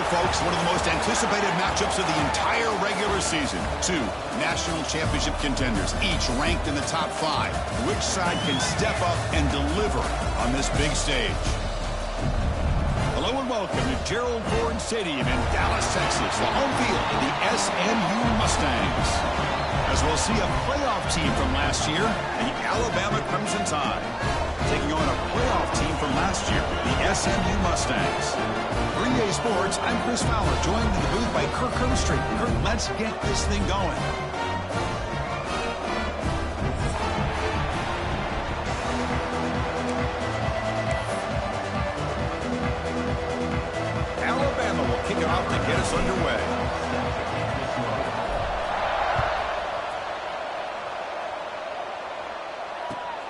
folks, one of the most anticipated matchups of the entire regular season. Two national championship contenders, each ranked in the top 5. Which side can step up and deliver on this big stage? Hello and welcome to Gerald Ford Stadium in Dallas, Texas, the home field of the SMU Mustangs. As we'll see a playoff team from last year, the Alabama Crimson Tide, taking on a playoff team from last year, the SMU Mustangs. For EA Sports, I'm Chris Fowler, joined in the booth by Kirk Herbstreit. Kirk, let's get this thing going. Alabama will kick it off to get us underway.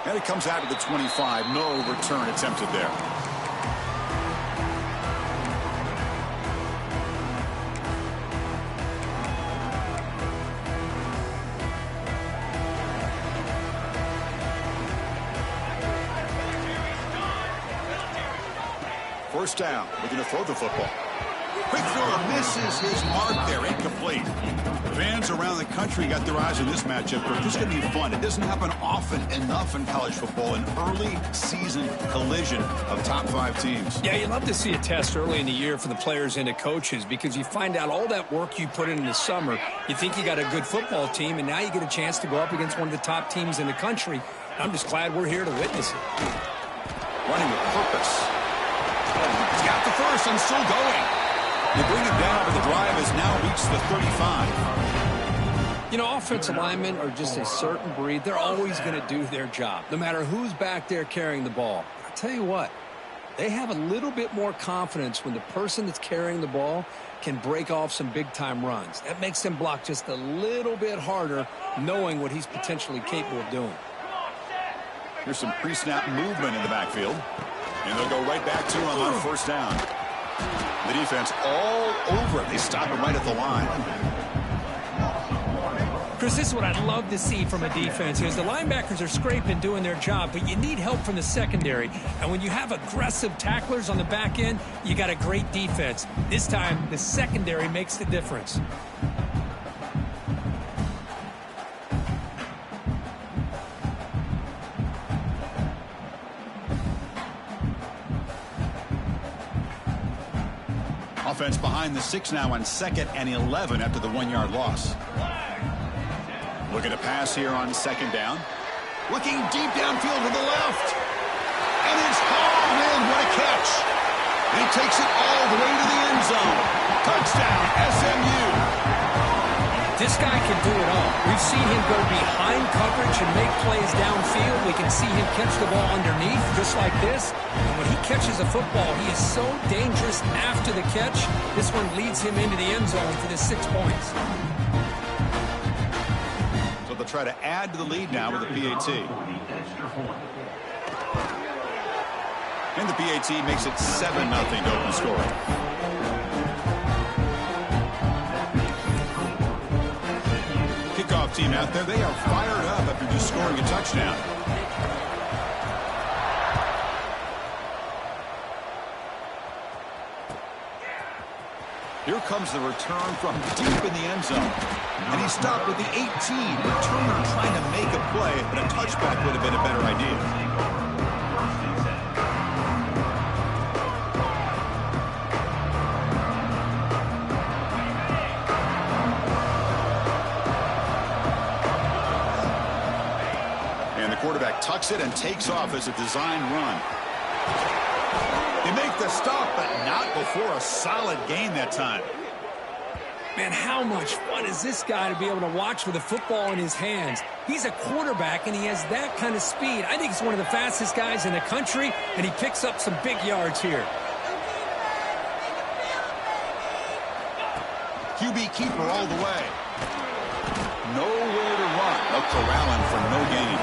And it comes out to the 25. No return attempted there. First down. We're going to throw the football. Quick throw misses his mark there. Incomplete. Fans around the country got their eyes on this matchup. This is going to be fun. It doesn't happen often enough in college football. An early season collision of top 5 teams. Yeah, you love to see a test early in the year for the players and the coaches because you find out all that work you put in the summer. You think you got a good football team, and now you get a chance to go up against one of the top teams in the country. I'm just glad we're here to witness it. Running with purpose. He's got the first and still going. They bring him down, but the drive has now reached the 35. You know, offensive linemen are just a certain breed. They're always going to do their job, no matter who's back there carrying the ball. I'll tell you what, they have a little bit more confidence when the person that's carrying the ball can break off some big-time runs. That makes them block just a little bit harder, knowing what he's potentially capable of doing. Here's some pre-snap movement in the backfield. And they'll go right back to him on first down. The defense all over it. They stop him right at the line. Chris, this is what I'd love to see from a defense. Is the linebackers are scraping, doing their job, but you need help from the secondary. And when you have aggressive tacklers on the back end, you got a great defense. This time, the secondary makes the difference. Offense behind the 6 now on 2nd and 11 after the 1-yard loss. Looking to pass here on 2nd down. Looking deep downfield to the left. And it's hauled in. What a catch. He takes it all the way to the end zone. Touchdown, SMU. This guy can do it all. We've seen him go behind coverage and make plays downfield. We can see him catch the ball underneath, just like this. And when he catches a football, he is so dangerous after the catch. This one leads him into the end zone for the 6 points. So they'll try to add to the lead now with the PAT. And the PAT makes it 7-0 to open scoring. Kickoff team out there. They are fired up after just scoring a touchdown. Here comes the return from deep in the end zone. And he stopped with the 18. Returner trying to make a play, but a touchback would have been a better idea. Quarterback tucks it and takes off as a design run. They make the stop, but not before a solid gain that time. Man, how much fun is this guy to be able to watch with a football in his hands? He's a quarterback, and he has that kind of speed. I think he's one of the fastest guys in the country, and he picks up some big yards here. QB keeper all the way. Nowhere to run. They'll corral him for no gain.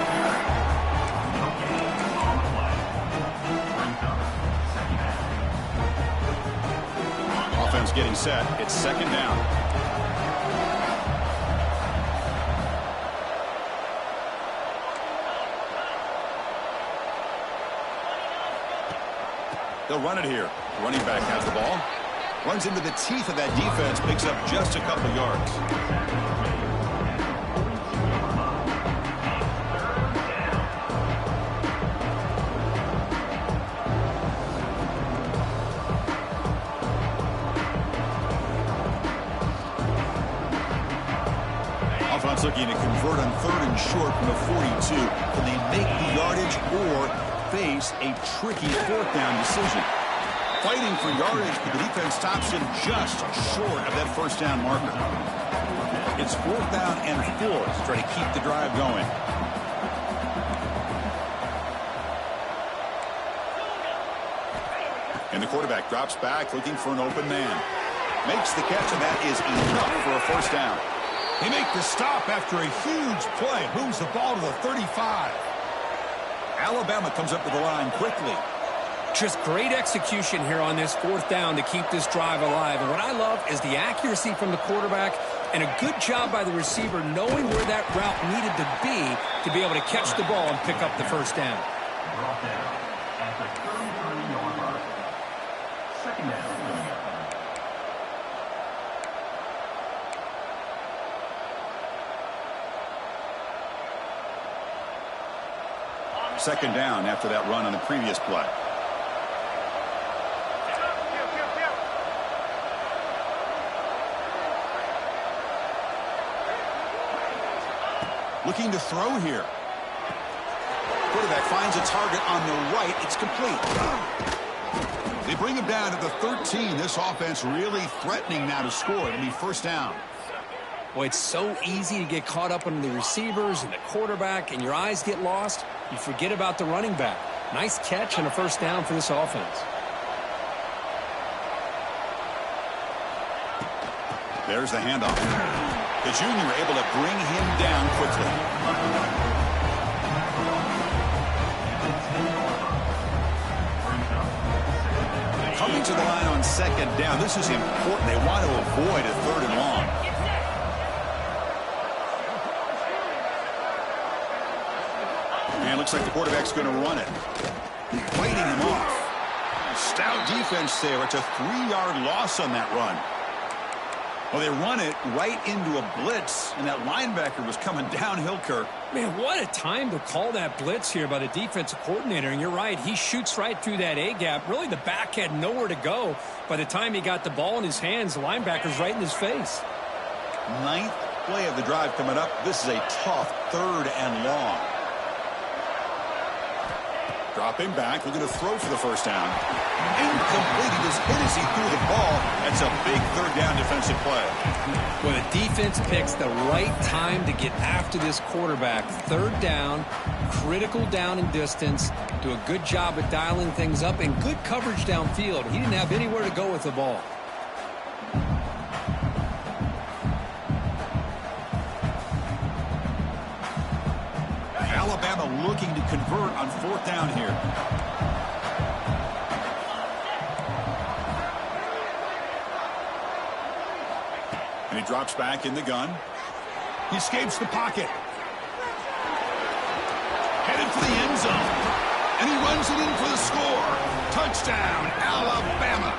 Offense getting set. It's 2nd down. They'll run it here. Running back has the ball. Runs into the teeth of that defense, picks up just a couple yards. Offense looking to convert on 3rd and short from the 42. Can they make the yardage or face a tricky 4th down decision? Fighting for yardage, but the defense stops him just short of that 1st down marker. It's 4th down and 4 to try to keep the drive going. And the quarterback drops back looking for an open man. Makes the catch, and that is enough for a 1st down. They make the stop after a huge play. Moves the ball to the 35. Alabama comes up to the line quickly. Just great execution here on this 4th down to keep this drive alive. And what I love is the accuracy from the quarterback and a good job by the receiver knowing where that route needed to be able to catch the ball and pick up the 1st down. Second down after that run on the previous play. Looking to throw here. Quarterback finds a target on the right. It's complete. They bring him down at the 13. This offense really threatening now to score. It'll be 1st down. Boy, it's so easy to get caught up on the receivers and the quarterback, and your eyes get lost. You forget about the running back. Nice catch and a 1st down for this offense. There's the handoff. The junior able to bring him down quickly. Coming to the line on 2nd down. This is important. They want to avoid a 3rd and long. And looks like the quarterback's going to run it. Fighting him off. Stout defense there. It's a 3-yard loss on that run. Well, they run it right into a blitz, and that linebacker was coming downhill, Kirk. Man, what a time to call that blitz here by the defensive coordinator. And you're right, he shoots right through that A-gap. Really, the back had nowhere to go. By the time he got the ball in his hands, the linebacker's right in his face. 9th play of the drive coming up. This is a tough 3rd and long. Dropping back, looking to throw for the 1st down. Incomplete. He just hit as he threw the ball. That's a big 3rd down defensive play. Well, the defense picks the right time to get after this quarterback. 3rd down, critical down and distance. Do a good job of dialing things up and good coverage downfield. He didn't have anywhere to go with the ball. Alabama looking to convert on 4th down here. And he drops back in the gun. He escapes the pocket. Headed for the end zone. And he runs it in for the score. Touchdown, Alabama.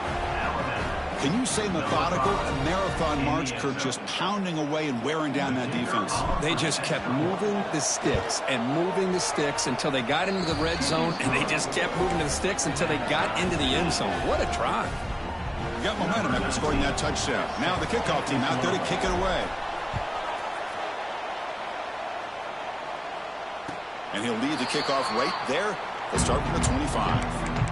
Can you say methodical? A marathon march, Kirk, just pounding away and wearing down that defense. They just kept moving the sticks and moving the sticks until they got into the red zone, and they just kept moving the sticks until they got into the end zone. What a drive. Got momentum after scoring that touchdown. Now the kickoff team out there to kick it away. And he'll lead the kickoff right there. They'll start from the 25.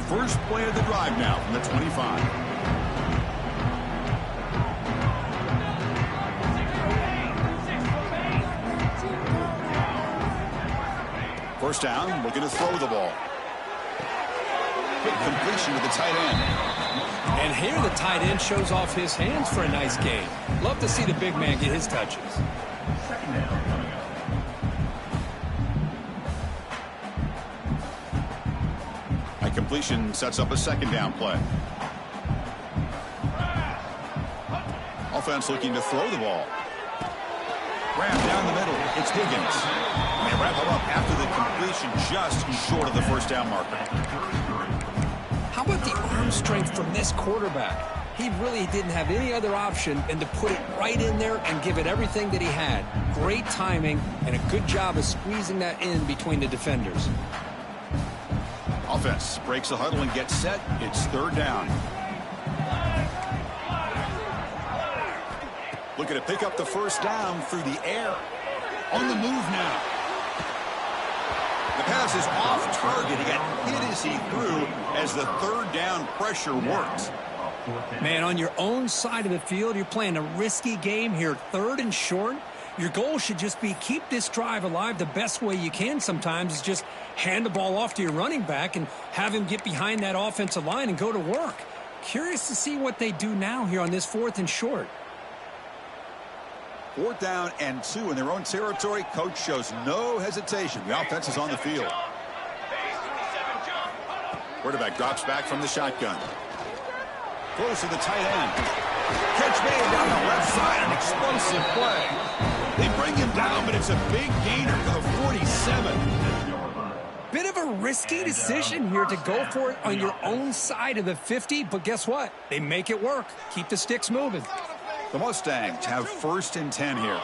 First play of the drive now from the 25. First down, looking to throw the ball. Quick completion to the tight end. And here the tight end shows off his hands for a nice gain. Love to see the big man get his touches. Completion sets up a 2nd down play. Offense looking to throw the ball. Grab down the middle. It's Higgins. And they wrap him up after the completion just short of the first down marker. How about the arm strength from this quarterback? He really didn't have any other option than to put it right in there and give it everything that he had. Great timing and a good job of squeezing that in between the defenders. Offense breaks the huddle and gets set. It's third down. Looking to pick up the first down through the air. On the move now. The pass is off target. He got hit as he threw as the third down pressure works. Man, on your own side of the field, you're playing a risky game here. Third and short. Your goal should just be keep this drive alive the best way you can sometimes is just hand the ball off to your running back and have him get behind that offensive line and go to work. Curious to see what they do now here on this fourth and short. 4th down and 2 in their own territory. Coach shows no hesitation. The offense is on the field. Quarterback drops back from the shotgun. Close to the tight end. Catch made down the left side. An explosive play. They bring him down, but it's a big gainer for the 47. Bit of a risky decision here to go for it on your own side of the 50, but guess what? They make it work. Keep the sticks moving. The Mustangs have 1st and 10 here.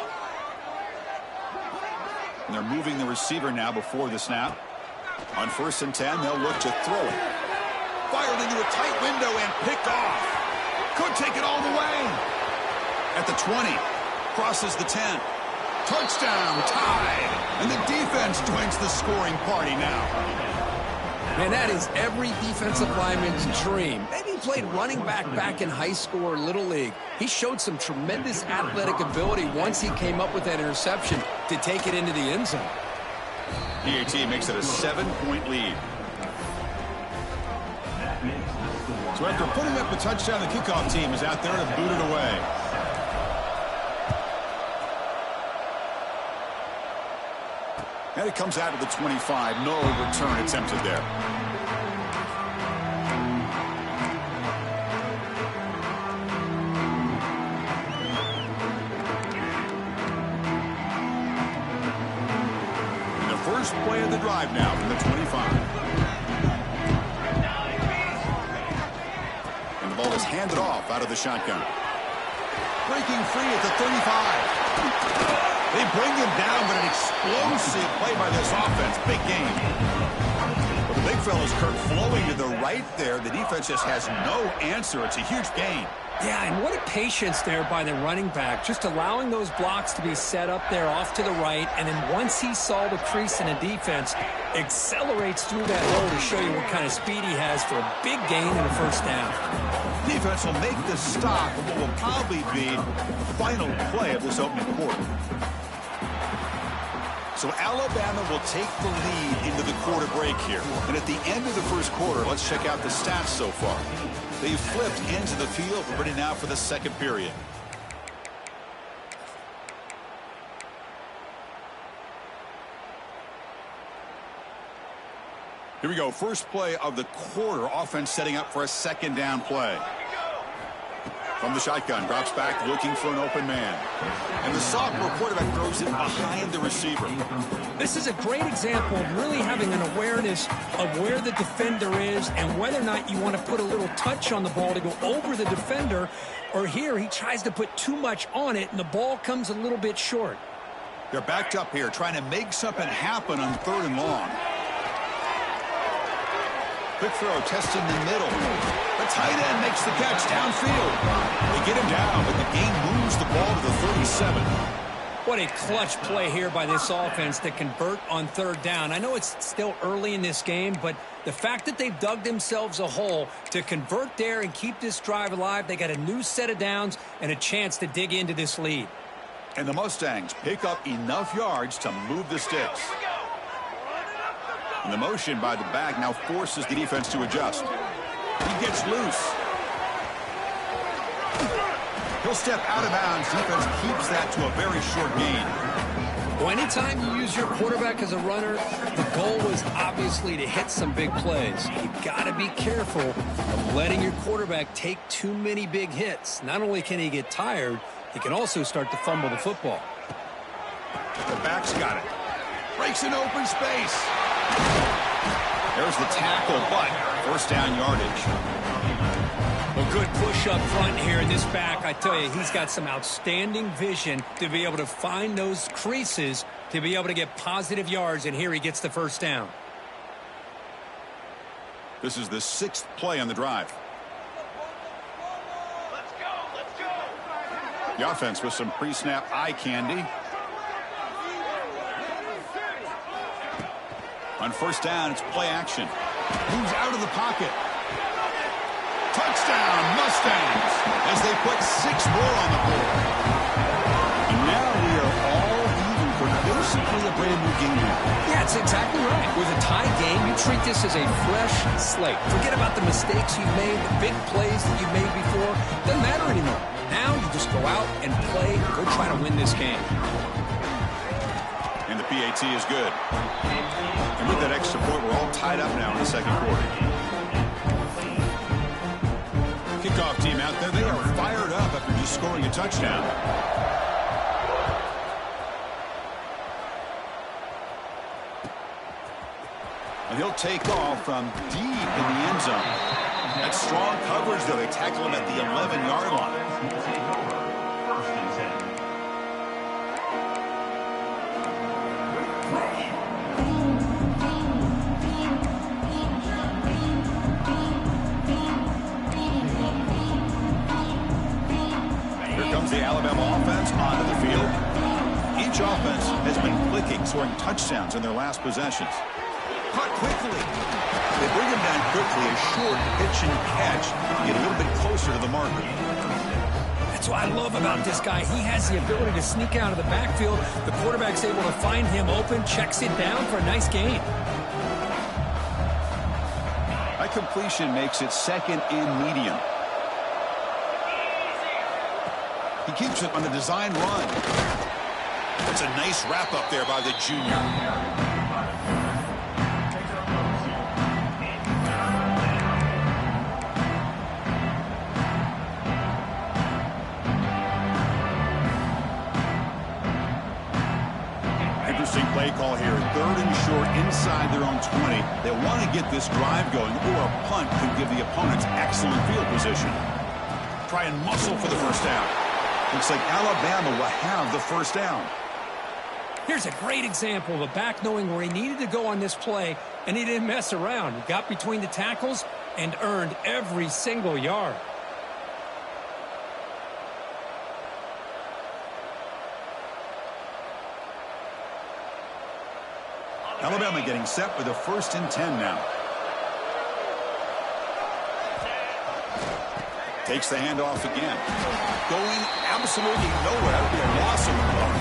And they're moving the receiver now before the snap. On 1st and 10, they'll look to throw it. Fired into a tight window and picked off. Could take it all the way. At the 20. Crosses the 10. Touchdown, tied. And the defense joins the scoring party now. Man, that is every defensive lineman's dream. Maybe he played running back in high school or Little League. He showed some tremendous athletic ability once he came up with that interception to take it into the end zone. PAT makes it a 7-point lead. So after putting up the touchdown, the kickoff team is out there to boot it away. And it comes out of the 25. No return attempted there. And the first play of the drive now from the 25. And the ball is handed off out of the shotgun. Breaking free at the 35. They bring him down, but an explosive play by this offense. Big game. Well, the big fella's Kurt flowing to the right there. The defense just has no answer. It's a huge gain. Yeah, and what a patience there by the running back. Just allowing those blocks to be set up there off to the right. And then once he saw the crease in the defense, accelerates through that hole to show you what kind of speed he has for a big gain and a first down. Defense will make the stop of what will probably be the final play of this opening quarter. So Alabama will take the lead into the quarter break here. And at the end of the first quarter, let's check out the stats so far. They've flipped into the field, ready now for the second period. Here we go. First play of the quarter. Offense setting up for a second down play. From the shotgun, drops back, looking for an open man. And the sophomore quarterback throws it behind the receiver. This is a great example of really having an awareness of where the defender is and whether or not you want to put a little touch on the ball to go over the defender, or here he tries to put too much on it and the ball comes a little bit short. They're backed up here, trying to make something happen on 3rd and long. Quick throw, testing the middle. The tight end makes the catch downfield. They get him down, but the game moves the ball to the 37. What a clutch play here by this offense to convert on 3rd down. I know it's still early in this game, but the fact that they've dug themselves a hole to convert there and keep this drive alive, they got a new set of downs and a chance to dig into this lead. And the Mustangs pick up enough yards to move the sticks. And the motion by the back now forces the defense to adjust. He gets loose. He'll step out of bounds. Defense keeps that to a very short gain. Well, anytime you use your quarterback as a runner, the goal was obviously to hit some big plays. You've got to be careful of letting your quarterback take too many big hits. Not only can he get tired, he can also start to fumble the football. The back's got it. Breaks an open space. There's the tackle, but first down yardage. Well, good push up front here in this back. I tell you, he's got some outstanding vision to be able to find those creases to be able to get positive yards, and here he gets the first down. This is the 6th play on the drive. The offense with some pre-snap eye candy. On first down, it's play action. Moves out of the pocket. Touchdown, Mustangs, as they put 6 more on the board. And now we are all even for basically a brand new game now. Yeah, it's exactly right. With a tie game, you treat this as a fresh slate. Forget about the mistakes you've made, the big plays that you've made before. Doesn't matter anymore. Now you just go out and play, go try to win this game. And the PAT is good. And with that extra point, we're all tied up now in the second quarter. Kickoff team out there, they are fired up after just scoring a touchdown. And he'll take off from deep in the end zone. That's strong coverage, though. They tackle him at the 11-yard line. The Alabama offense onto the field. Each offense has been clicking, scoring touchdowns in their last possessions. Caught quickly. They bring him down quickly. A short pitch and catch to get a little bit closer to the marker. That's what I love about this guy. He has the ability to sneak out of the backfield. The quarterback's able to find him open, checks it down for a nice gain. That completion makes it 2nd and medium. He keeps it on the design run. That's a nice wrap up there by the junior. Interesting play call here. 3rd and short inside their own 20. They want to get this drive going, or a punt could give the opponents excellent field position. Try and muscle for the first down. Looks like Alabama will have the first down. Here's a great example of a back knowing where he needed to go on this play, and he didn't mess around. He got between the tackles and earned every single yard. Alabama getting set with a 1st and 10 now. Takes the handoff again. Going absolutely nowhere. That would be a loss of the ball.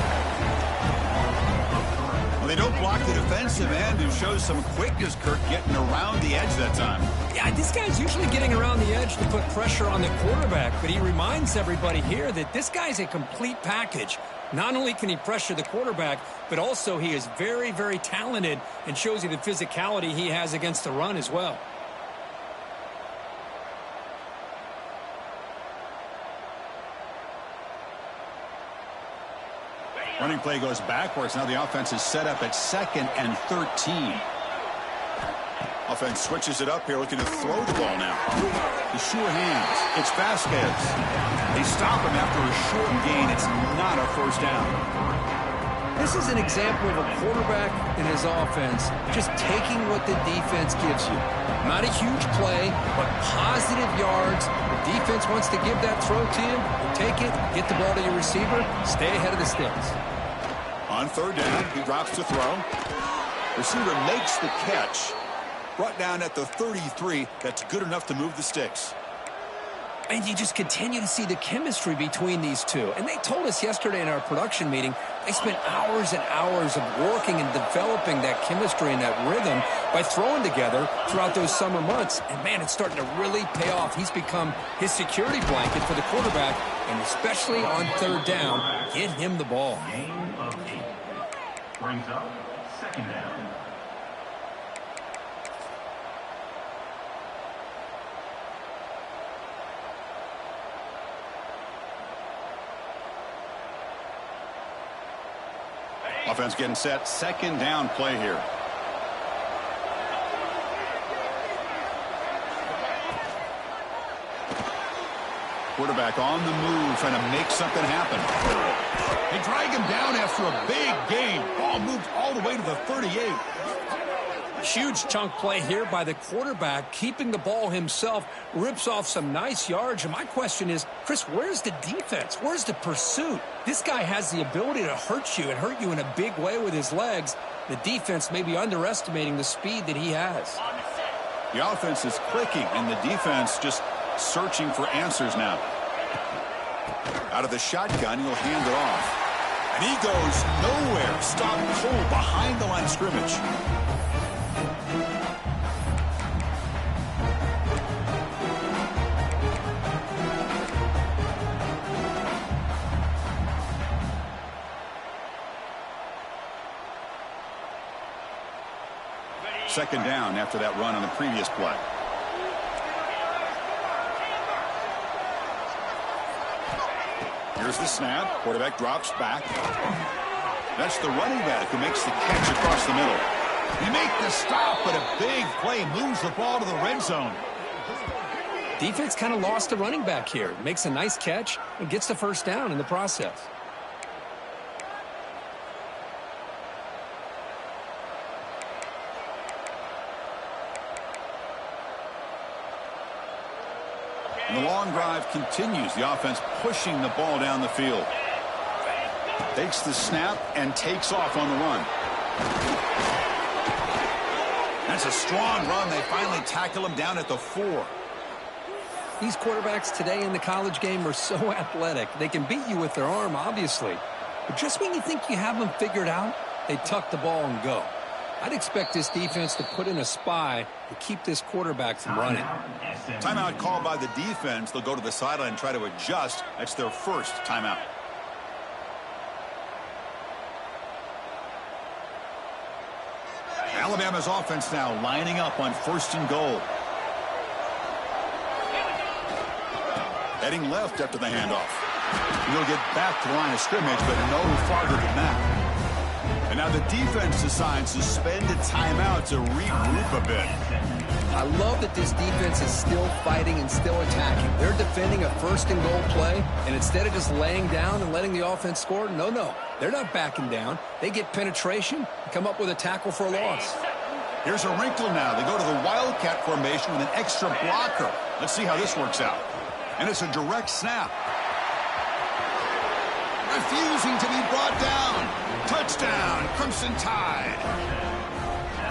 Well, they don't block the defensive end, who shows some quickness, Kirk, getting around the edge that time. Yeah, this guy's usually getting around the edge to put pressure on the quarterback, but he reminds everybody here that this guy's a complete package. Not only can he pressure the quarterback, but also he is very, very talented and shows you the physicality he has against the run as well. Running play goes backwards. Now the offense is set up at 2nd and 13. Offense switches it up here, looking to throw the ball now. The sure hands. It's Vasquez. They stop him after a short gain. It's not a first down. This is an example of a quarterback in his offense just taking what the defense gives you. Not a huge play, but positive yards. The defense wants to give that throw to you. You take it, get the ball to your receiver, stay ahead of the sticks. On 3rd down, he drops to throw. Receiver makes the catch. Brought down at the 33. That's good enough to move the sticks. And you just continue to see the chemistry between these two. And they told us yesterday in our production meeting, they spent hours and hours of working and developing that chemistry and that rhythm by throwing together throughout those summer months. And, man, it's starting to really pay off. He's become his security blanket for the quarterback, and especially on 3rd down, get him the ball. Game of 8 brings up 2nd down. Offense getting set. Second down play here. Quarterback on the move, trying to make something happen. They drag him down after a big gain. Ball moved all the way to the 38. Huge chunk play here by the quarterback, keeping the ball himself, rips off some nice yards. And my question is, Chris, where's the defense? Where's the pursuit? This guy has the ability to hurt you and hurt you in a big way with his legs. The defense may be underestimating the speed that he has. The offense is clicking, and the defense just searching for answers now. Out of the shotgun, he'll hand it off. And he goes nowhere. Stopped cold behind the line of scrimmage. Second down after that run on the previous play. Here's the snap. Quarterback drops back. That's the running back who makes the catch across the middle. They make the stop, but a big play moves the ball to the red zone. Defense kind of lost the running back here. Makes a nice catch and gets the first down in the process. And the long drive continues. The offense pushing the ball down the field. Takes the snap and takes off on the run. That's a strong run. They finally tackle him down at the 4. These quarterbacks today in the college game are so athletic. They can beat you with their arm, obviously. But just when you think you have them figured out, they tuck the ball and go. I'd expect this defense to put in a spy to keep this quarterback from running. Timeout called by the defense. They'll go to the sideline and try to adjust. That's their first timeout. Alabama's offense now lining up on 1st and goal. Heading left after the handoff. He'll get back to the line of scrimmage, but no farther than that. And now the defense decides to spend a timeout to regroup a bit. I love that this defense is still fighting and still attacking. They're defending a 1st and goal play, and instead of just laying down and letting the offense score, no. They're not backing down. They get penetration and come up with a tackle for a loss. Here's a wrinkle now. They go to the Wildcat formation with an extra blocker. Let's see how this works out. And it's a direct snap. Refusing to be brought down. Touchdown, Crimson Tide.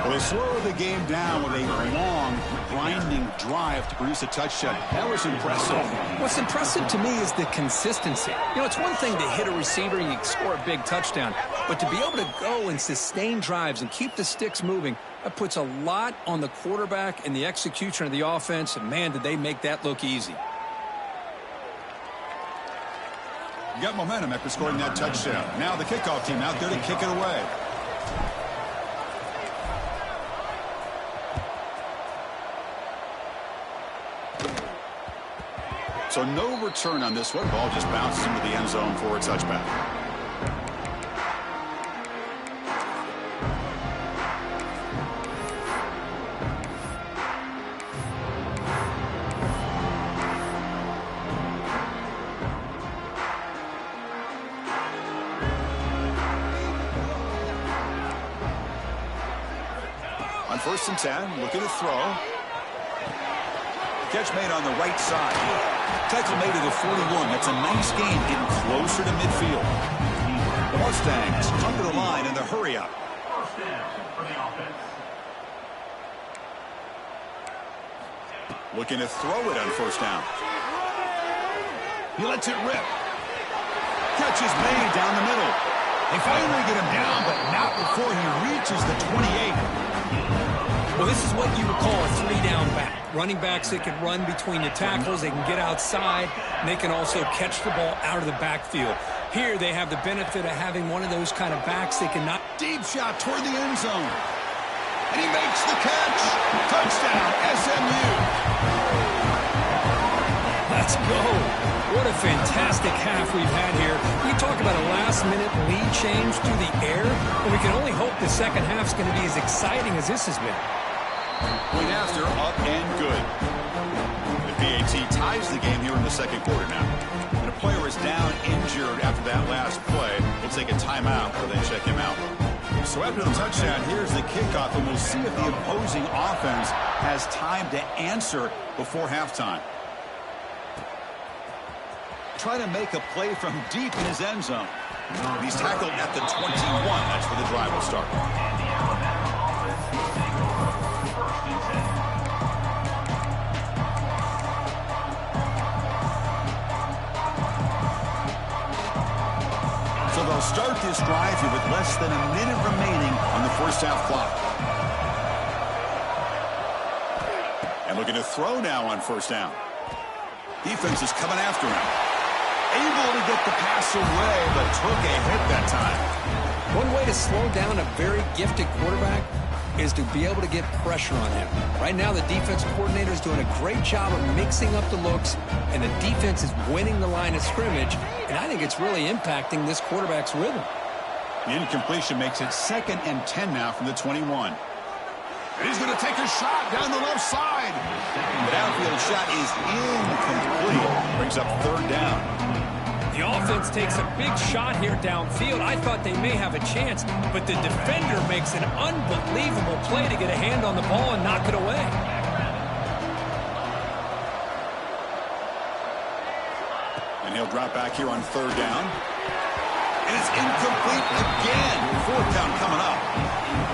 Well, they slowed the game down with a long, grinding drive to produce a touchdown. That was impressive. What's impressive to me is the consistency. You know, it's one thing to hit a receiver and you score a big touchdown, but to be able to go and sustain drives and keep the sticks moving, that puts a lot on the quarterback and the execution of the offense, and man, did they make that look easy. Got momentum after scoring that touchdown. Now the kickoff team out there to kick it away. So no return on this one. Ball just bounces into the end zone for a touchback. On 1st and 10, looking to throw. Catch made on the right side. Tackle made at the 41. That's a nice gain, getting closer to midfield. The Mustangs come to the line in the hurry up. Looking to throw it on 1st down. He lets it rip. Catch is made down the middle. They finally get him down, but not before he reaches the 28. Well, this is what you would call a 3-down back. Running backs that can run between the tackles, they can get outside, and they can also catch the ball out of the backfield. Here they have the benefit of having one of those kind of backs that can knock. Deep shot toward the end zone. And he makes the catch. Touchdown, SMU. Let's go. What a fantastic half we've had here. We talk about a last last-minute lead change through the air, and we can only hope the second half's going to be as exciting as this has been. Point after, up and good. The PAT ties the game here in the second quarter now. And a player is down injured after that last play. We'll take a timeout or they check him out. So after the touchdown, here's the kickoff, and we'll see if the opposing offense has time to answer before halftime. Try to make a play from deep in his end zone. He's tackled at the 21. That's where the drive will start. So they'll start this drive here with less than a minute remaining on the first half clock. And looking to throw now on first down. Defense is coming after him. Able to get the pass away, but took a hit that time. One way to slow down a very gifted quarterback is to be able to get pressure on him. Right now, the defense coordinator is doing a great job of mixing up the looks, and the defense is winning the line of scrimmage, and I think it's really impacting this quarterback's rhythm. The incompletion makes it 2nd and 10 now from the 21. And he's going to take a shot down the left side. The downfield shot is incomplete. Brings up 3rd down. The offense takes a big shot here downfield. I thought they may have a chance, but the defender makes an unbelievable play to get a hand on the ball and knock it away. And he'll drop back here on 3rd down. And it's incomplete again. 4th down coming up.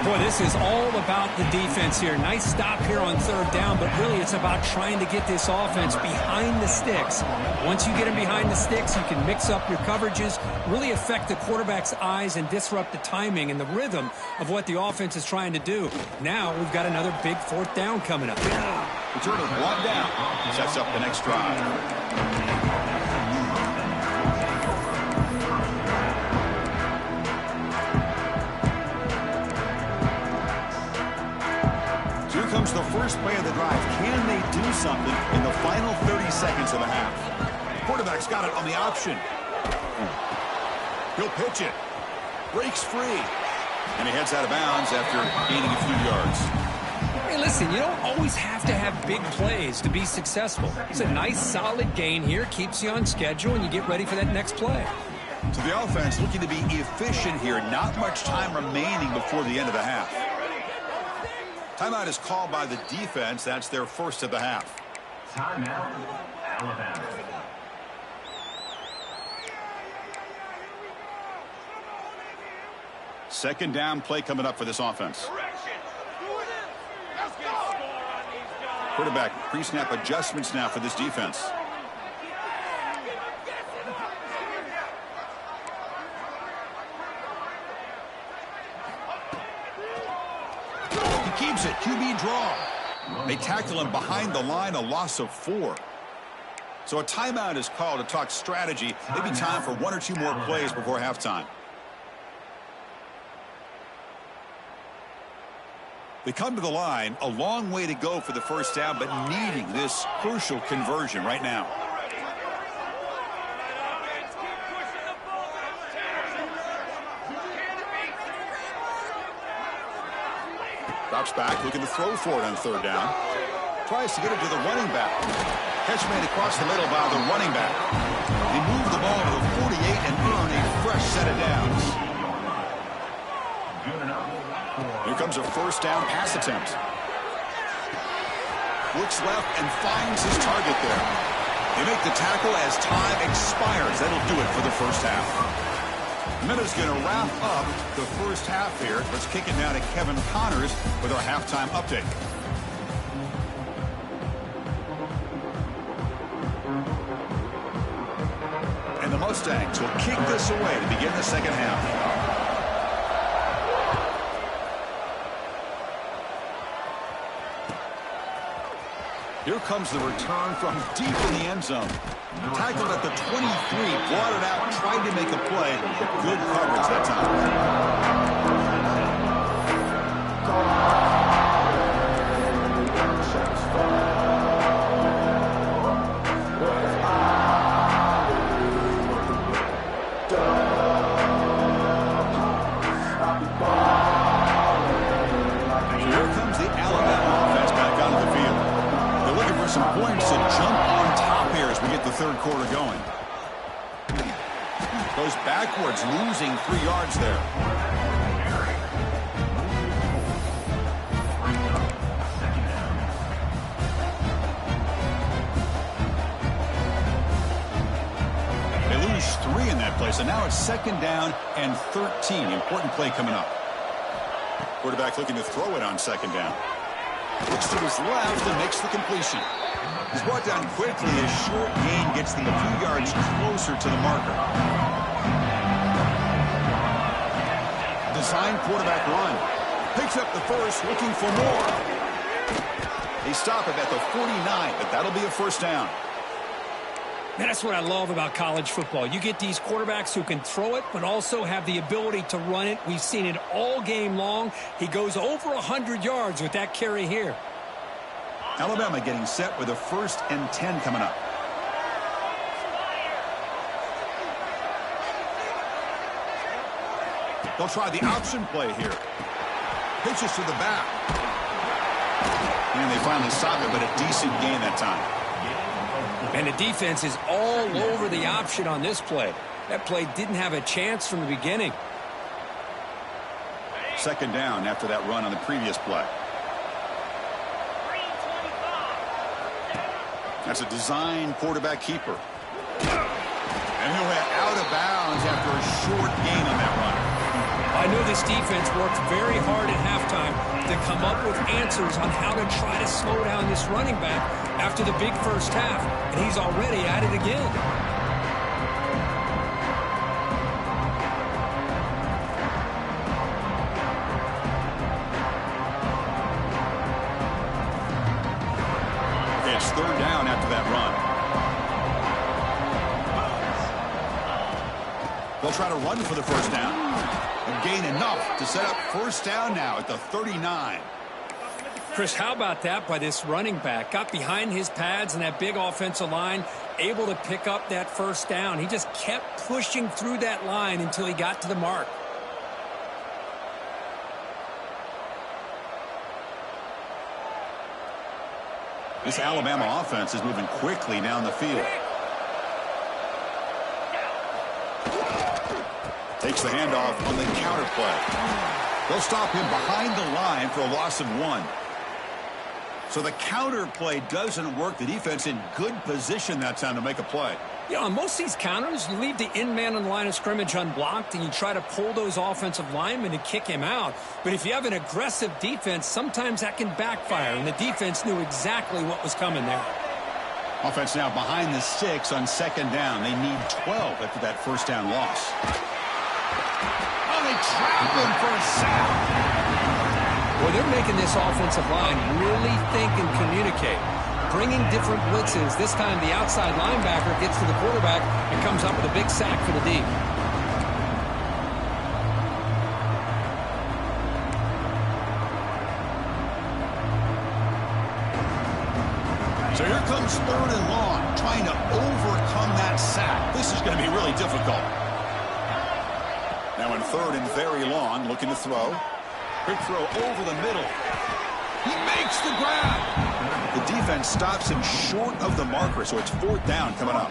Boy, this is all about the defense here. Nice stop here on 3rd down, but really it's about trying to get this offense behind the sticks. Once you get them behind the sticks, you can mix up your coverages, really affect the quarterback's eyes and disrupt the timing and the rhythm of what the offense is trying to do. Now we've got another big 4th down coming up. Return of 1 down. Sets up the next drive. Comes the first play of the drive. Can they do something in the final 30 seconds of the half? Quarterback's got it on the option. He'll pitch it. Breaks free. And he heads out of bounds after gaining a few yards. Hey, listen, you don't always have to have big plays to be successful. It's a nice, solid gain here. Keeps you on schedule, and you get ready for that next play. So the offense looking to be efficient here. Not much time remaining before the end of the half. Timeout is called by the defense. That's their first of the half. Timeout, Alabama. Second down play coming up for this offense. Quarterback pre-snap adjustments now for this defense. Keeps it. QB draw. They tackle him behind the line, a loss of 4. So a timeout is called to talk strategy. Maybe time for 1 or 2 more plays before halftime. They come to the line, a long way to go for the first down, but needing this crucial conversion right now. Drops back, looking to throw for it on 3rd down. Tries to get it to the running back. Catch made across the middle by the running back. They move the ball to the 48 and earn a fresh set of downs. Here comes a first down pass attempt. Looks left and finds his target there. They make the tackle as time expires. That'll do it for the first half. Minutes going to wrap up the first half here. Let's kick it now to Kevin Connors with our halftime update. And the Mustangs will kick this away to begin the second half. Here comes the return from deep in the end zone. Tackled at the 23, brought it out, tried to make a play. Good coverage that time. third quarter going. Goes backwards, losing 3 yards there. Three in that play, so now it's 2nd down and 13. Important play coming up. Quarterback looking to throw it on 2nd down. Looks to his left and makes the completion. He's brought down quickly as short gain gets them a few yards closer to the marker. Design quarterback run. Picks up the first, looking for more. They stop it at the 49, but that'll be a 1st down. Man, that's what I love about college football. You get these quarterbacks who can throw it, but also have the ability to run it. We've seen it all game long. He goes over 100 yards with that carry here. Alabama getting set with a 1st and 10 coming up. They'll try the option play here. Pitches to the back. And they finally stop it, but a decent gain that time. And the defense is all over the option on this play. That play didn't have a chance from the beginning. 2nd down after that run on the previous play. That's a design quarterback keeper. And he'll head out of bounds after a short gain on that run. I know this defense worked very hard at halftime to come up with answers on how to try to slow down this running back after the big 1st half, and he's already at it again. It's 3rd down after that run. They'll try to run for the 1st down. And gain enough to set up 1st down now at the 39. Chris, how about that by this running back? Got behind his pads and that big offensive line, able to pick up that 1st down. He just kept pushing through that line until he got to the mark. This Alabama offense is moving quickly down the field. Takes the handoff on the counter play. They'll stop him behind the line for a loss of 1. So the counter play doesn't work. The defense in good position that time to make a play. You know, on most of these counters, you leave the in man on the line of scrimmage unblocked, and you try to pull those offensive linemen to kick him out. But if you have an aggressive defense, sometimes that can backfire, and the defense knew exactly what was coming there. Offense now behind the 6 on 2nd down. They need 12 after that 1st down loss. Oh, they trap him for a sack. Well, they're making this offensive line really think and communicate. Bringing different blitzes. This time the outside linebacker gets to the quarterback and comes up with a big sack for the D. So here comes 3rd and long, trying to overcome that sack. This is going to be really difficult. Now in 3rd and very long, looking to throw. Quick throw over the middle. He makes the grab. The defense stops him short of the marker, so it's 4th down coming up.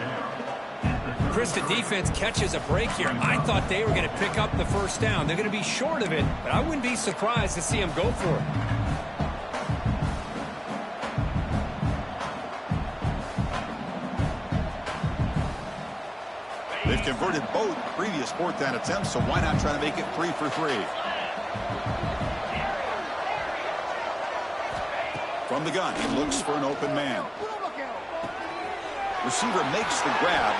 Chris, the defense catches a break here. I thought they were going to pick up the 1st down. They're going to be short of it, but I wouldn't be surprised to see him go for it. They've converted both previous 4th down attempts, so why not try to make it 3 for 3? From the gun, he looks for an open man. Receiver makes the grab.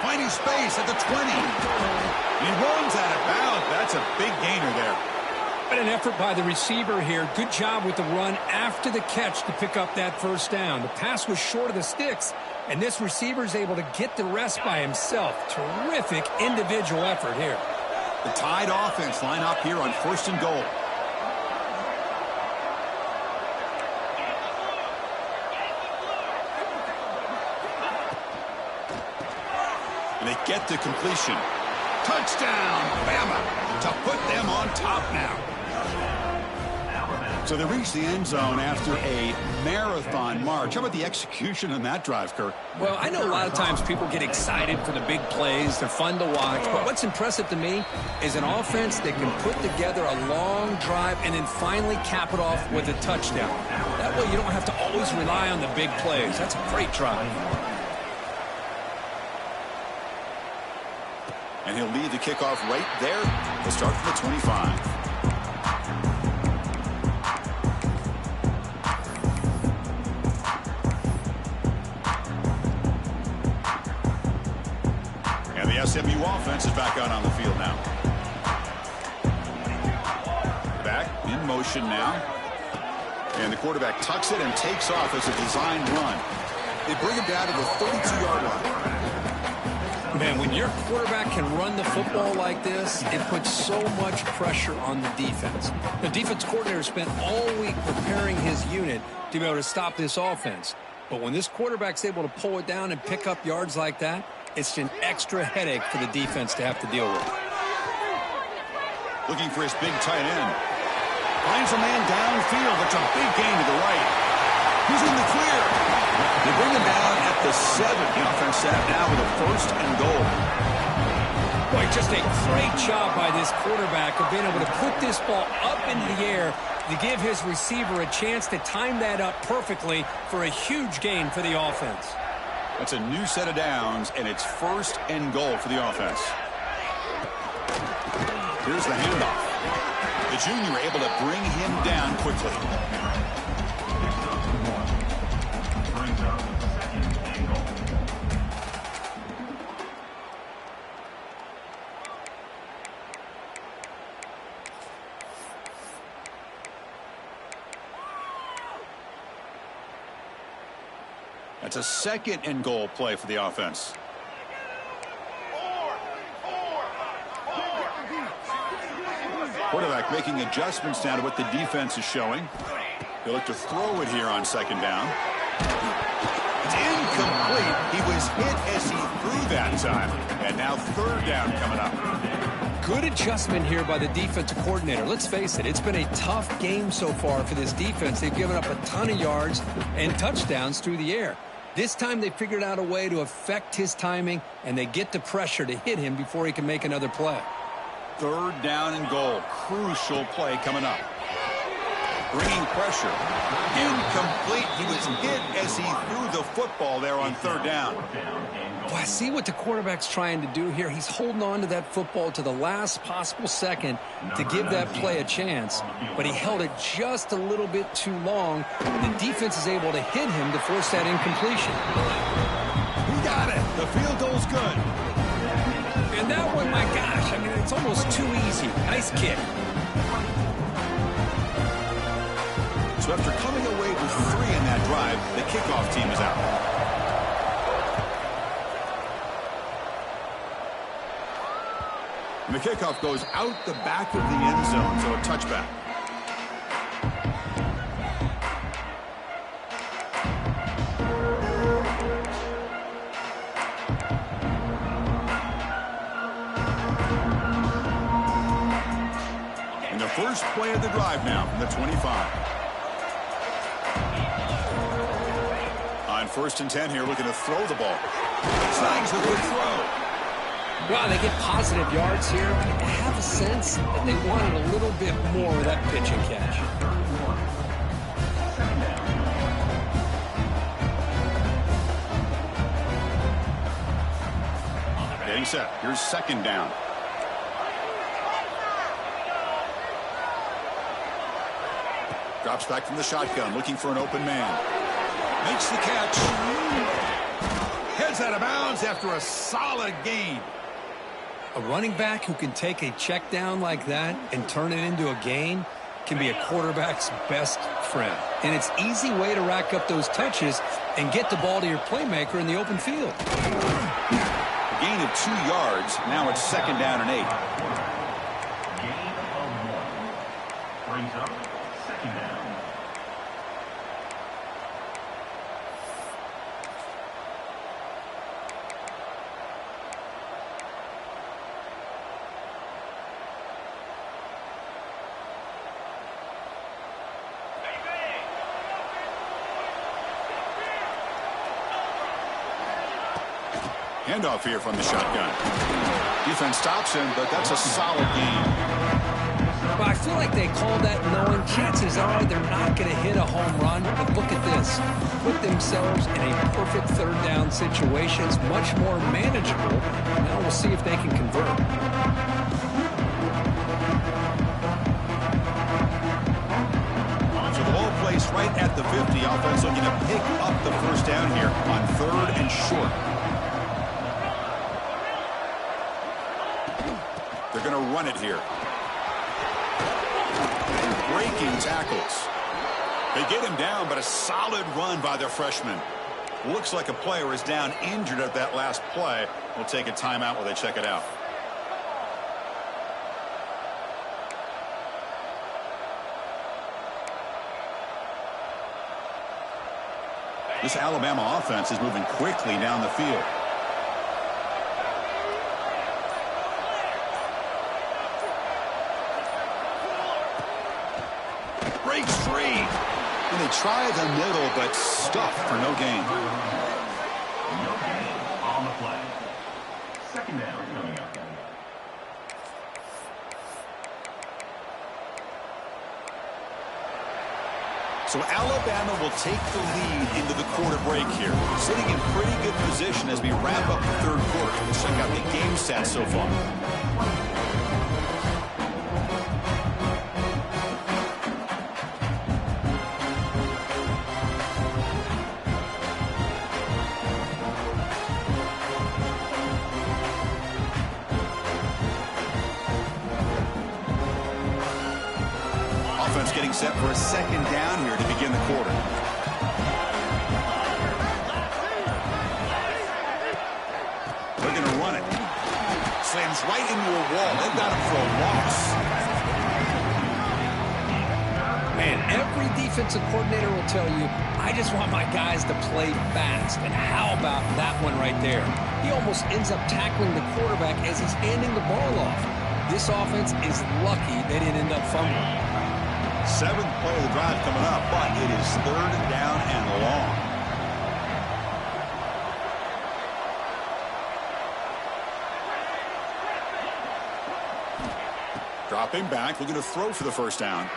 Finding space at the 20. He runs out of bounds. That's a big gainer there. But an effort by the receiver here. Good job with the run after the catch to pick up that 1st down. The pass was short of the sticks, and this receiver is able to get the rest by himself. Terrific individual effort here. The Tide offense line up here on 1st and goal. And they get the completion. Touchdown, Bama, to put them on top now. So they reached the end zone after a marathon march. How about the execution on that drive, Kirk? Well, I know a lot of times people get excited for the big plays. They're fun to watch. But what's impressive to me is an offense that can put together a long drive and then finally cap it off with a touchdown. That way you don't have to always rely on the big plays. That's a great drive. And he'll lead the kickoff right there. He'll start from the 25. SMU offense is back out on the field now. Back in motion now. And the quarterback tucks it and takes off as a designed run. They bring him down to the 32-yard line. Man, when your quarterback can run the football like this, it puts so much pressure on the defense. The defense coordinator spent all week preparing his unit to be able to stop this offense. But when this quarterback's able to pull it down and pick up yards like that, it's an extra headache for the defense to have to deal with. Looking for his big tight end. Finds a man downfield. It's a big gain to the right. He's in the clear. They bring him down at the 7. The offense set up now with a 1st and goal. Boy, just a great job by this quarterback of being able to put this ball up into the air to give his receiver a chance to time that up perfectly for a huge gain for the offense. That's a new set of downs, and it's 1st and goal for the offense. Here's the handoff. The junior able to bring him down quickly. Brings up 2nd and goal. That's a 2nd and goal play for the offense. Quarterback making adjustments now to what the defense is showing. He'll look to throw it here on 2nd down. It's incomplete. He was hit as he threw that time. And now 3rd down coming up. Good adjustment here by the defensive coordinator. Let's face it, it's been a tough game so far for this defense. They've given up a ton of yards and touchdowns through the air. This time they figured out a way to affect his timing, and they get the pressure to hit him before he can make another play. 3rd down and goal. Crucial play coming up. Bringing pressure. Incomplete. He was hit as he threw the football there on 3rd down. Well, I see what the quarterback's trying to do here. He's holding on to that football to the last possible second to give that play a chance, but he held it just a little bit too long. The defense is able to hit him to force that incompletion. He got it. The field goal's good. And that one, my gosh, I mean, it's almost too easy. Nice kick. So after coming away with 3 in that drive, the kickoff team is out. And the kickoff goes out the back of the end zone, so a touchback. And the first play of the drive now from the 25. On 1st and 10 here, looking to throw the ball. Snags a good throw. Wow, they get positive yards here. I have a sense that they wanted a little bit more of that pitch and catch. Getting set. Here's 2nd down. Drops back from the shotgun, looking for an open man. Makes the catch. Heads out of bounds after a solid gain. A running back who can take a check down like that and turn it into a gain can be a quarterback's best friend. And it's an easy way to rack up those touches and get the ball to your playmaker in the open field. A gain of 2 yards. Now it's 2nd down and 8. Gain of 1. Brings up 2nd down. Handoff here from the shotgun. Defense stops him, but that's a solid game. Well, I feel like they called that knowing chances are they're not going to hit a home run. But look at this. Put themselves in a perfect third down situation. It's much more manageable. Now we'll see if they can convert. So the ball placed right at the 50. Offense looking to pick up the first down here on 3rd and short. They're going to run it here. Breaking tackles. They get him down, but a solid run by their freshman. Looks like a player is down injured at that last play. We'll take a timeout while they check it out. This Alabama offense is moving quickly down the field. Breaks free. And they try the middle, but stuffed for no gain. No gain on the play. 2nd down coming up. So Alabama will take the lead into the quarter break here. Sitting in pretty good position as we wrap up the 3rd quarter. Let's check out the game stats so far. Offense getting set for a 2nd down here to begin the quarter. They're going to run it. Slams right into a wall. They've got him for a loss. Man, every defensive coordinator will tell you, I just want my guys to play fast. And how about that one right there? He almost ends up tackling the quarterback as he's handing the ball off. This offense is lucky they didn't end up fumbling. 7th play of the drive coming up, but it is 3rd down and long. Dropping back, looking to throw for the first down.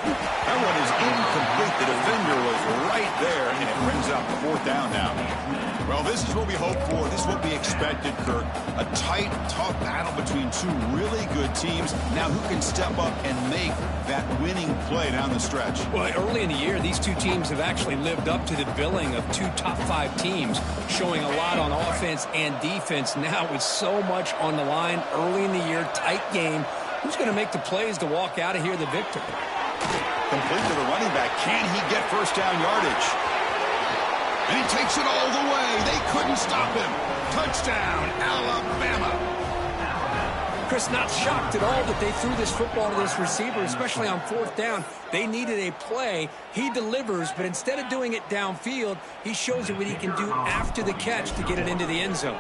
That one is incomplete. The defender was right there, and it brings up 4th down now. Well, this is what we hoped for. This is what we expected, Kirk. A tight, tough battle between 2 really good teams. Now, who can step up and make that winning play down the stretch? Well, early in the year, these 2 teams have actually lived up to the billing of 2 top 5 teams, showing a lot on offense and defense. Now, with so much on the line early in the year, tight game, who's going to make the plays to walk out of here the victor? Complete to the running back. Can he get first down yardage? And he takes it all the way. They couldn't stop him. Touchdown, Alabama. Chris, not shocked at all that they threw this football to this receiver, especially on 4th down. They needed a play. He delivers, but instead of doing it downfield, he shows you what he can do after the catch to get it into the end zone.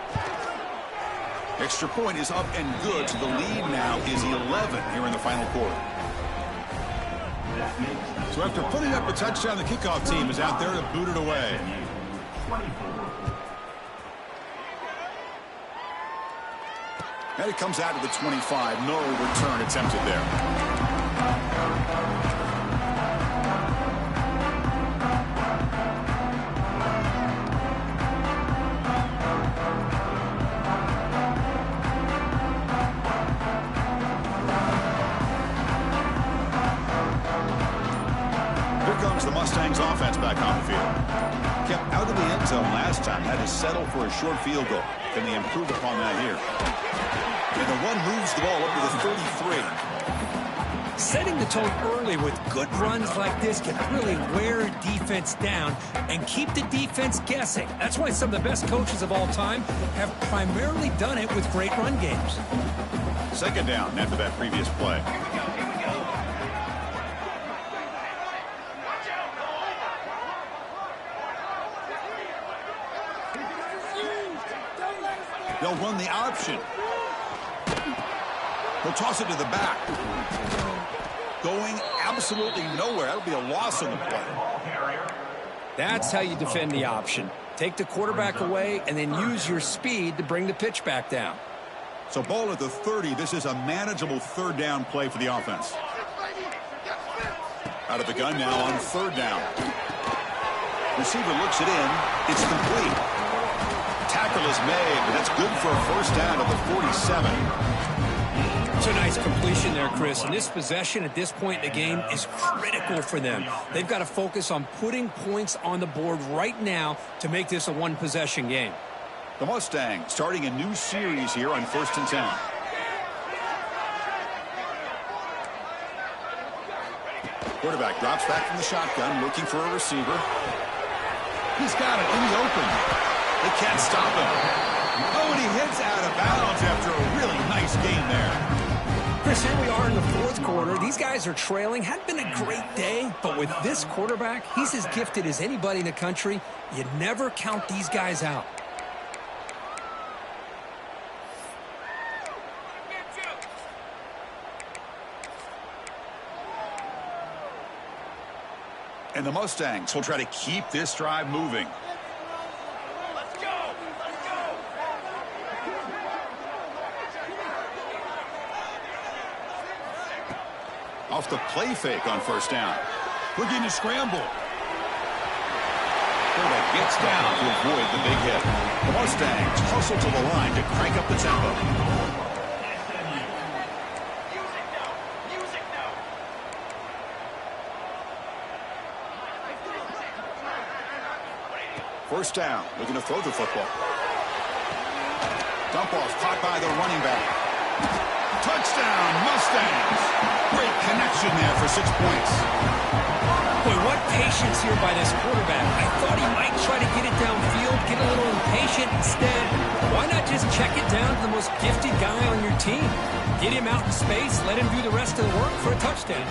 Extra point is up and good, so the lead now is 11 here in the final quarter. So after putting up a touchdown, the kickoff team is out there to boot it away. And it comes out to the 25. No return attempted there. The Mustangs offense back on the field. Kept out of the end zone last time. Had to settle for a short field goal. Can they improve upon that here? And the run moves the ball up to the 33. Setting the tone early with good runs like this can really wear defense down and keep the defense guessing. That's why some of the best coaches of all time have primarily done it with great run games. 2nd down after that previous play. They'll run the option. He'll toss it to the back. Going absolutely nowhere. That'll be a loss on the play. That's how you defend the option. Take the quarterback away and then use your speed to bring the pitch back down. So ball at the 30. This is a manageable third down play for the offense. Out of the gun now on third down. Receiver looks it in. It's complete. Tackle is made, but that's good for a first down at the 47. It's a nice completion there, Chris. And this possession at this point in the game is critical for them. They've got to focus on putting points on the board right now to make this a one-possession game. The Mustangs starting a new series here on 1st and 10. Quarterback drops back from the shotgun, looking for a receiver. He's got it in the open. They can't stop him. Oh, and he hits out of bounds after a really nice game there. Chris, here we are in the fourth quarter. These guys are trailing. Hadn't been a great day, but with this quarterback, he's as gifted as anybody in the country. You never count these guys out. And the Mustangs will try to keep this drive moving. Let's go! Let's go! Off the play fake on first down. Looking to scramble. Quarterback gets down to avoid the big hit. The Mustangs hustle to the line to crank up the tempo. First down, looking to throw the football. Dump off caught by the running back. Touchdown, Mustangs. Great connection there for 6 points. Boy, what patience here by this quarterback. I thought he might try to get it downfield, get a little impatient. Instead, why not just check it down to the most gifted guy on your team? Get him out in space, let him do the rest of the work for a touchdown.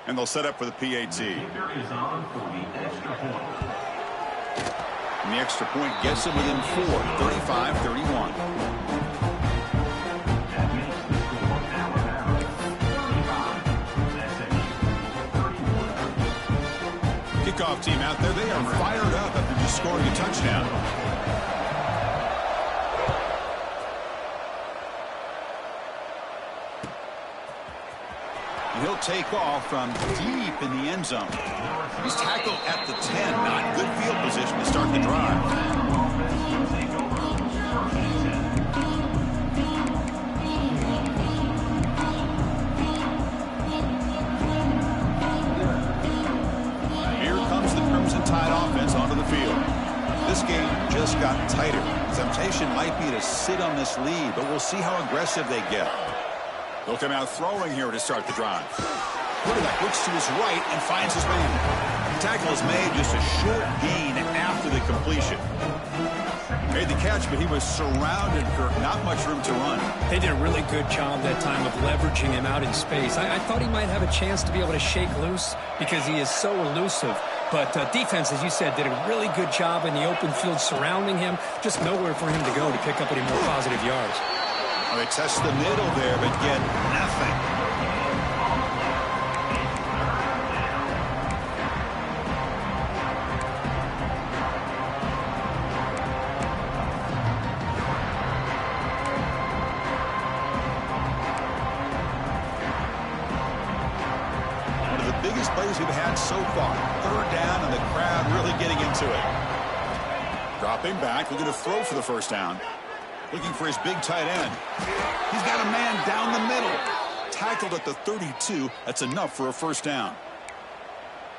And they'll set up for the PAT. Is on for the extra point. And the extra point gets them within 4, 35-31. That makes the score Alabama 35, SMU 31. Kickoff team out there, they are fired up after just scoring a touchdown. He'll take off from deep in the end zone. He's tackled at the 10. Not good field position to start the drive. Here comes the Crimson Tide offense onto the field. This game just got tighter. The temptation might be to sit on this lead, but we'll see how aggressive they get. They'll come out throwing here to start the drive. Quarterback looks to his right and finds his man. The tackle is made, just a short gain after the completion. Made the catch, but he was surrounded, Kirk. Not much room to run. They did a really good job that time of leveraging him out in space. I thought he might have a chance to be able to shake loose because he is so elusive. But defense, as you said, did a really good job in the open field surrounding him. Just nowhere for him to go to pick up any more positive yards. Well, they test the middle there, but get nothing. One of the biggest plays we've had so far. Third down, and the crowd really getting into it. Dropping back, looking to throw for the first down. Looking for his big tight end. He's got a man down the middle. Tackled at the 32. That's enough for a first down.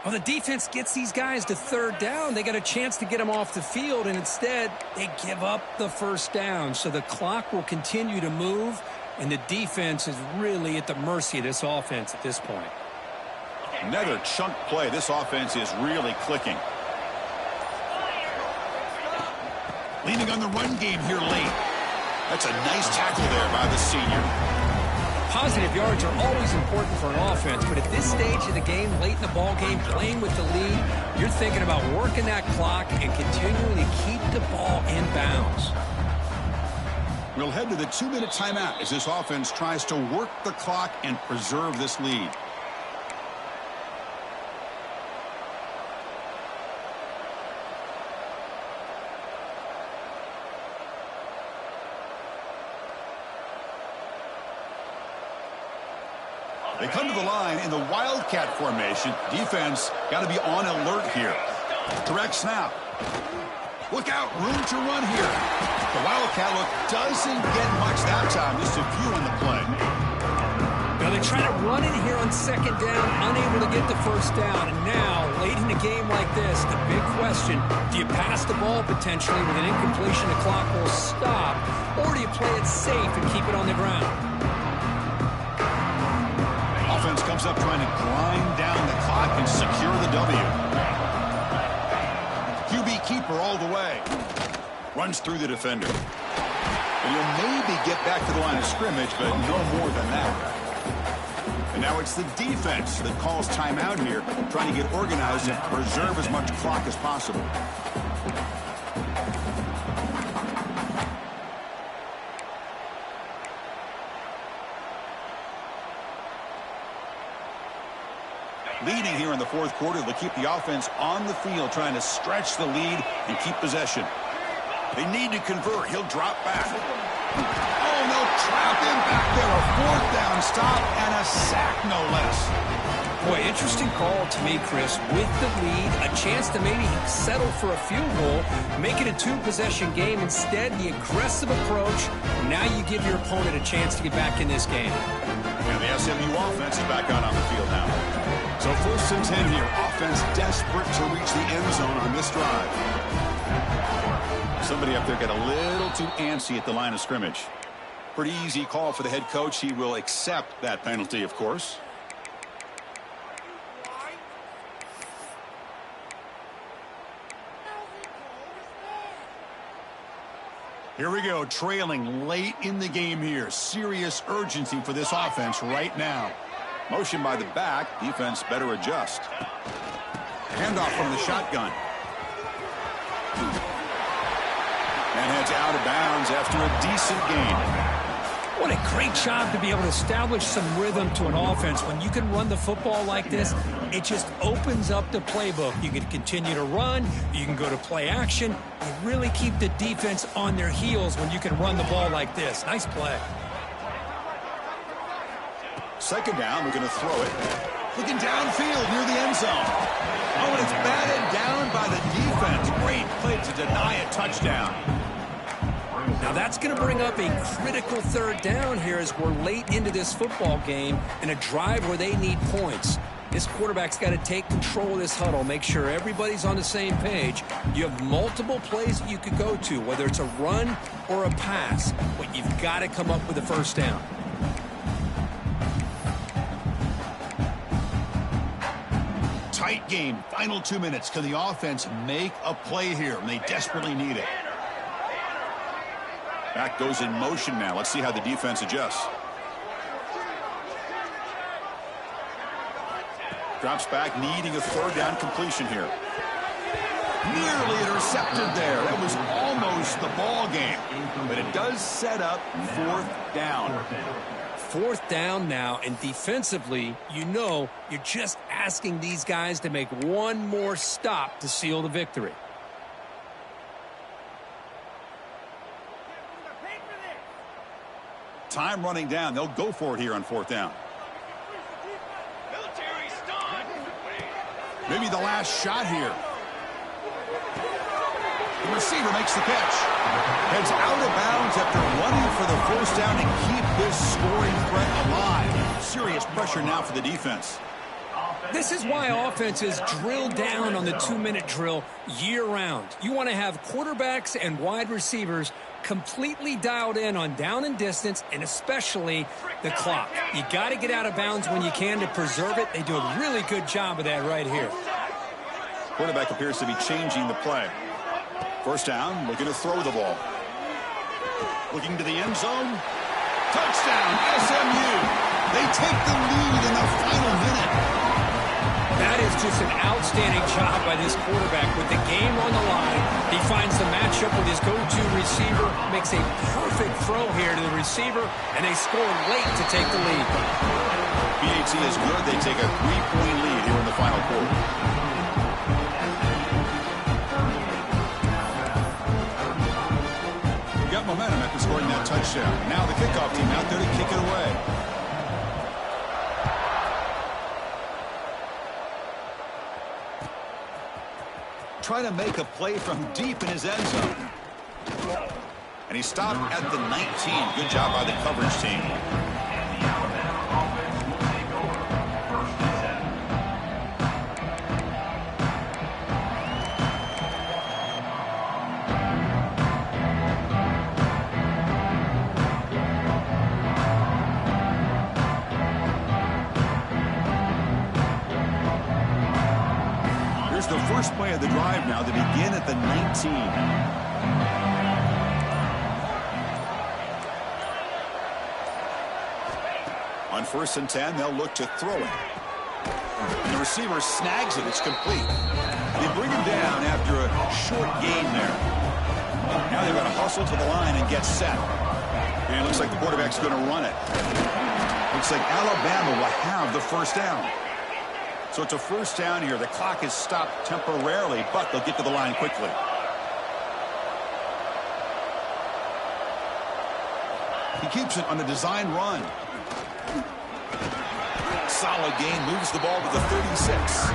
Well, the defense gets these guys to third down. They got a chance to get them off the field, and instead they give up the first down. So the clock will continue to move, and the defense is really at the mercy of this offense at this point. Another chunk play. This offense is really clicking. Leaning on the run game here late. That's a nice tackle there by the senior. Positive yards are always important for an offense, but at this stage of the game, late in the ball game, playing with the lead, you're thinking about working that clock and continuing to keep the ball in bounds. We'll head to the 2-minute timeout as this offense tries to work the clock and preserve this lead. They come to the line in the Wildcat formation. Defense got to be on alert here. Direct snap. Look out, room to run here. The Wildcat look doesn't get much that time. Just a few on the play. Now they try to run in here on second down, unable to get the first down. And now, late in a game like this, the big question, do you pass the ball potentially with an incompletion, the clock will stop, or do you play it safe and keep it on the ground? Offense comes up trying to grind down the clock and secure the W. QB keeper all the way. Runs through the defender. And he'll maybe get back to the line of scrimmage, but no more than that. And now it's the defense that calls timeout here, trying to get organized and preserve as much clock as possible. Leading here in the fourth quarter, they'll keep the offense on the field, trying to stretch the lead and keep possession. They need to convert. He'll drop back. Oh, and they'll trap him back there. A fourth down stop and a sack, no less. Boy, interesting call to me, Chris. With the lead, a chance to maybe settle for a field goal, make it a two-possession game. Instead, the aggressive approach. Now you give your opponent a chance to get back in this game. And the SMU offense is back out on the field now. So 1st and 10 here. Offense desperate to reach the end zone on this drive. Somebody up there got a little too antsy at the line of scrimmage. Pretty easy call for the head coach. He will accept that penalty, of course. Here we go, trailing late in the game here. Serious urgency for this offense right now. Motion by the back. Defense better adjust. Handoff from the shotgun. And heads out of bounds after a decent gain. What a great job to be able to establish some rhythm to an offense. When you can run the football like this, it just opens up the playbook. You can continue to run. You can go to play action. You really keep the defense on their heels when you can run the ball like this. Nice play. 2nd down, we're going to throw it. Looking downfield near the end zone. Oh, and it's batted down by the defense. Great play to deny a touchdown. Now that's going to bring up a critical 3rd down here as we're late into this football game in a drive where they need points. This quarterback's got to take control of this huddle, make sure everybody's on the same page. You have multiple plays that you could go to, whether it's a run or a pass, but you've got to come up with a 1st down. Tight game, final 2 minutes. Can the offense make a play here? And they desperately need it. Back goes in motion now. Let's see how the defense adjusts. Drops back, needing a 3rd down completion here. Nearly intercepted there. That was almost the ball game. But it does set up 4th down. 4th down now, and defensively, you know, you're just asking these guys to make one more stop to seal the victory. Time running down. They'll go for it here on 4th down. Maybe the last shot here. The receiver makes the catch. Heads out of bounds after running for the 1st down and keep this scoring threat alive. Serious pressure now for the defense. This is why offenses drill down on the 2-minute drill year-round. You want to have quarterbacks and wide receivers completely dialed in on down and distance, and especially the clock. You got to get out of bounds when you can to preserve it. They do a really good job of that right here. Quarterback appears to be changing the play. 1st down, looking to throw the ball. Looking to the end zone. Touchdown, SMU. They take the lead in the final minute. That is just an outstanding job by this quarterback. With the game on the line, he finds the matchup with his go-to receiver, makes a perfect throw here to the receiver, and they score late to take the lead. BAT is good. They take a 3-point lead here in the final quarter. Got momentum after scoring that touchdown. Now the kickoff team out there to kick it away. Trying to make a play from deep in his end zone. And he stopped at the 19. Good job by the coverage team. The first play of the drive now. They begin at the 19. On 1st and 10, they'll look to throw it. And the receiver snags it. It's complete. They bring him down after a short gain there. Now they've got to hustle to the line and get set. And it looks like the quarterback's going to run it. Looks like Alabama will have the first down. So it's a first down here. The clock is stopped temporarily, but they'll get to the line quickly. He keeps it on a design run. Solid gain, moves the ball to the 36.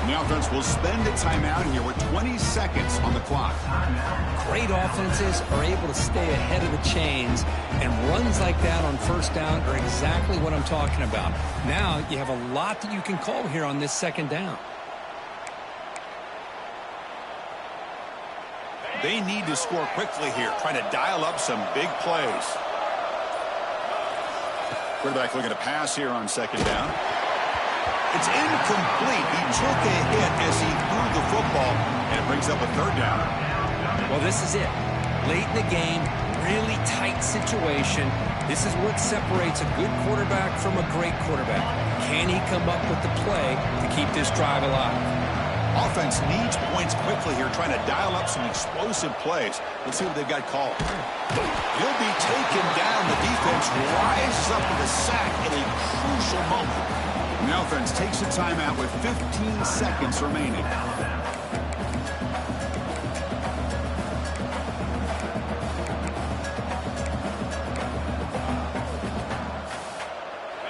And the offense will spend a timeout here with 20 seconds on the clock. Great offenses are able to stay ahead of the chains, and runs like that on first down are exactly what I'm talking about. Now you have a lot that you can call here on this second down. They need to score quickly here, trying to dial up some big plays. Quarterback looking to pass here on second down. It's incomplete. He took a hit as he threw the football, and it brings up a third down. Well, this is it. Late in the game, really tight situation. This is what separates a good quarterback from a great quarterback. Can he come up with the play to keep this drive alive? Offense needs points quickly here, trying to dial up some explosive plays. Let's see what they've got called. He'll be taken down. The defense rises up with a sack in a crucial moment. And the offense takes a timeout with 15 seconds remaining.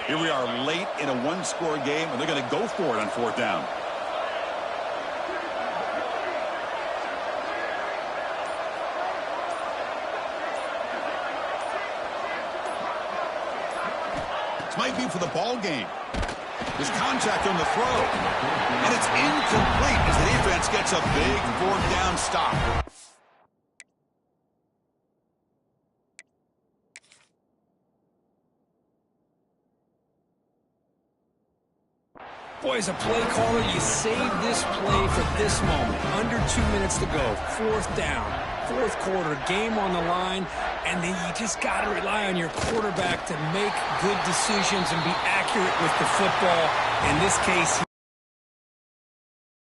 Here we are late in a one-score game, and they're going to go for it on fourth down. This might be for the ball game. There's contact on the throw, and it's incomplete as the defense gets a big fourth down stop. Boy, as a play caller, you save this play for this moment. Under 2 minutes to go. Fourth down. Fourth quarter. Game on the line. And then you just got to rely on your quarterback to make good decisions and be accurate with the football. In this case,